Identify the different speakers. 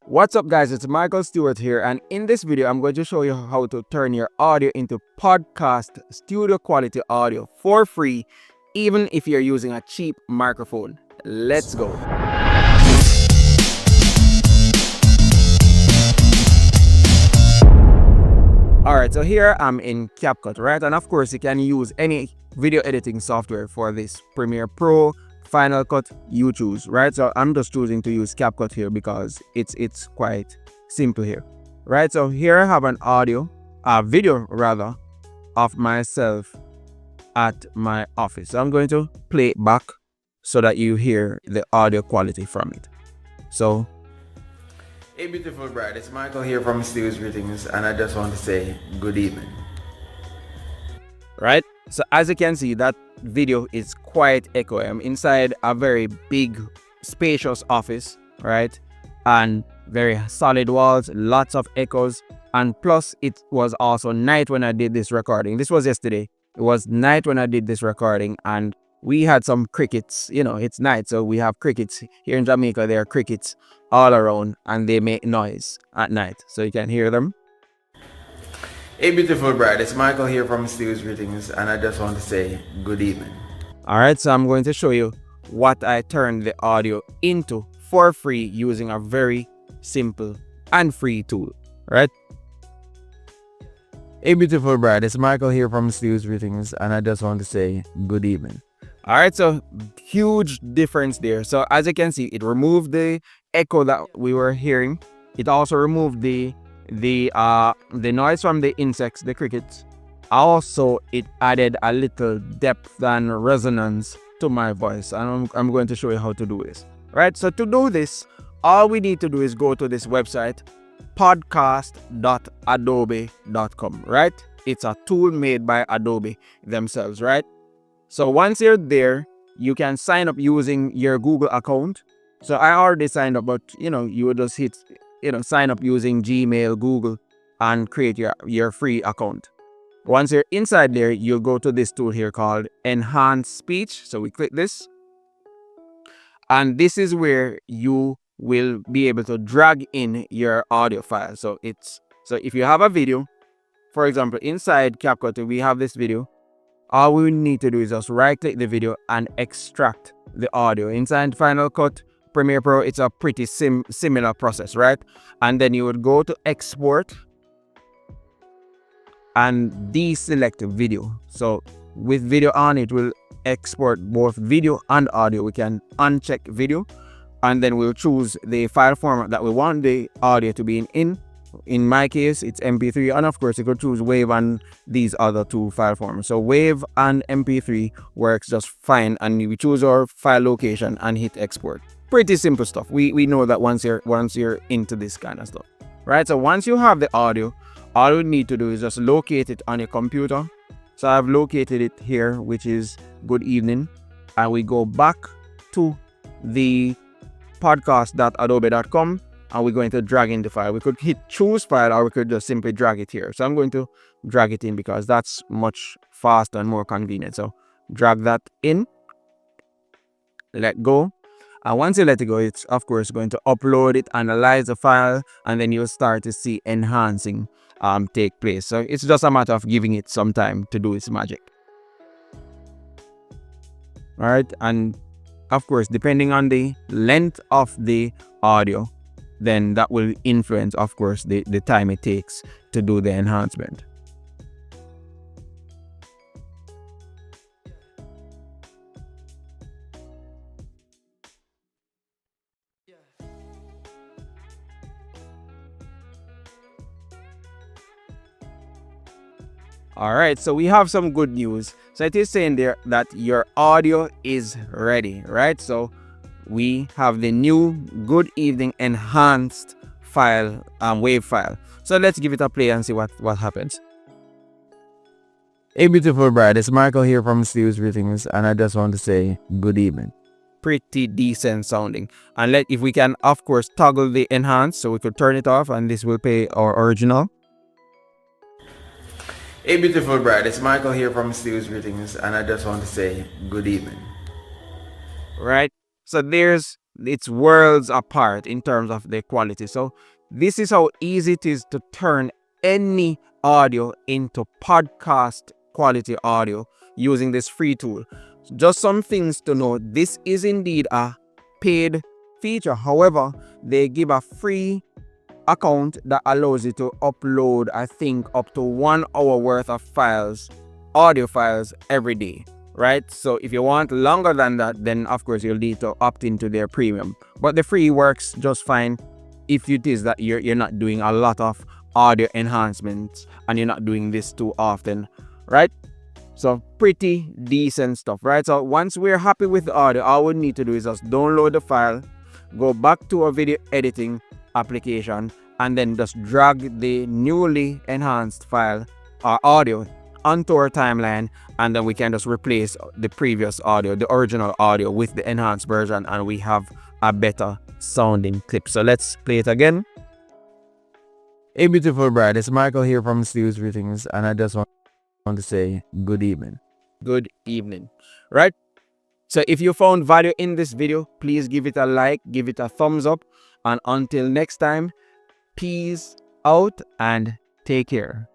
Speaker 1: What's up guys, it's Michael Stewart here, and in this video I'm going to show you how to turn your audio into podcast studio quality audio for free, even if you're using a cheap microphone. Let's go. Alright, so here I'm in CapCut, right? And of course you can use any video editing software for this. Premiere Pro, Final Cut, you choose, right? So I'm just choosing to use CapCut here because it's quite simple here, right? So here I have a video rather, of myself at my office. So I'm going to play it back so that you hear the audio quality from it. So, hey beautiful bride, it's Michael here from Stewart's Greetings, and I just want to say good evening. Right? So as you can see, that video is quite echoey. I'm inside a very big, spacious office, right? And very solid walls, lots of echoes. And plus, it was also night when I did this recording. This was yesterday. It was night when I did this recording, and we had some crickets. You know, it's night, so we have crickets. Here in Jamaica, there are crickets all around, and they make noise at night, so you can hear them. Hey beautiful bride, it's Michael here from Stewart's Greetings, and I just want to say good evening. Alright, so I'm going to show you what I turned the audio into for free using a very simple and free tool, right? Hey beautiful bride, it's Michael here from Stewart's Greetings, and I just want to say good evening. Alright, so huge difference there. So as you can see, it removed the echo that we were hearing. It also removed the noise from the insects, the crickets. Also, it added a little depth and resonance to my voice, and I'm going to show you how to do this. Right, so to do this, all we need to do is go to this website, podcast.adobe.com, right? It's a tool made by Adobe themselves, right? So once you're there, you can sign up using your Google account. So I already signed up, but you would just hit sign up using Gmail, Google, and create your free account. Once you're inside there, you'll go to this tool here called Enhance Speech. So we click this, and this is where you will be able to drag in your audio file. So if you have a video, for example, inside CapCut, we have this video. All we need to do is just right click the video and extract the audio. Inside Final Cut, Premiere Pro, it's a pretty similar process, right? And then you would go to export and deselect video. So with video on, it will export both video and audio. We can uncheck video, and then we'll choose the file format that we want the audio to be in. In my case, it's MP3, and of course you could choose WAV and these other two file formats. So WAV and MP3 works just fine, and we choose our file location and hit export. Pretty simple stuff. We know that once you're into this kind of stuff, right? So once you have the audio, all you need to do is just locate it on your computer. So I've located it here, which is good evening, and we go back to the podcast.adobe.com, and we're going to drag in the file. We could hit choose file, or we could just simply drag it here. So I'm going to drag it in because that's much faster and more convenient. So drag that in, let go. And once you let it go, it's of course going to upload it, analyze the file, and then you'll start to see enhancing take place. So it's just a matter of giving it some time to do its magic. All right, and of course, depending on the length of the audio, then that will influence, of course, the time it takes to do the enhancement. All right, so we have some good news. So it is saying there that your audio is ready, right? So we have the new good evening enhanced file, WAV file. So let's give it a play and see what happens. Hey beautiful bride, it's Michael here from Stewart's Greetings, and I just want to say good evening. Pretty decent sounding. And if we can, of course, toggle the enhance, so we could turn it off, and this will play our original. Hey beautiful bride, it's Michael here from Stewart's Greetings, and I just want to say good evening. Right? So there's it's worlds apart in terms of the quality. So this is how easy it is to turn any audio into podcast quality audio using this free tool. Just some things to know: this is indeed a paid feature. However, they give a free account that allows you to upload, I think, up to 1 hour worth of files, audio files, every day, right? So if you want longer than that, then of course you'll need to opt into their premium. But the free works just fine if it is that you're not doing a lot of audio enhancements and you're not doing this too often, right? So pretty decent stuff, right? So once we're happy with the audio, all we need to do is just download the file, go back to our video editing application, and then just drag the newly enhanced file or audio onto our timeline, and then we can just replace the previous audio, the original audio, with the enhanced version, and we have a better sounding clip. So let's play it again. Hey beautiful bride, it's Michael here from Stewart Greetings, and I just want to say good evening. Good evening, right? So if you found value in this video, please give it a like, give it a thumbs up, and until next time, peace out and take care.